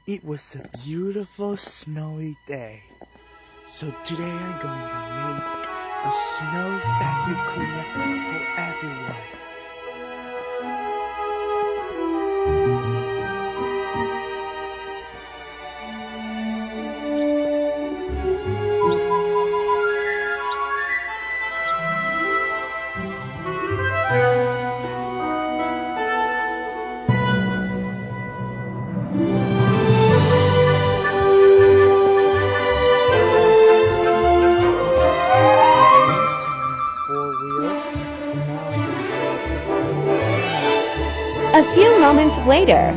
It was a beautiful snowy day. So today I'm going to make a snow vacuum cleaner for everyone. Four wheels. Now I'm going to A few moments later.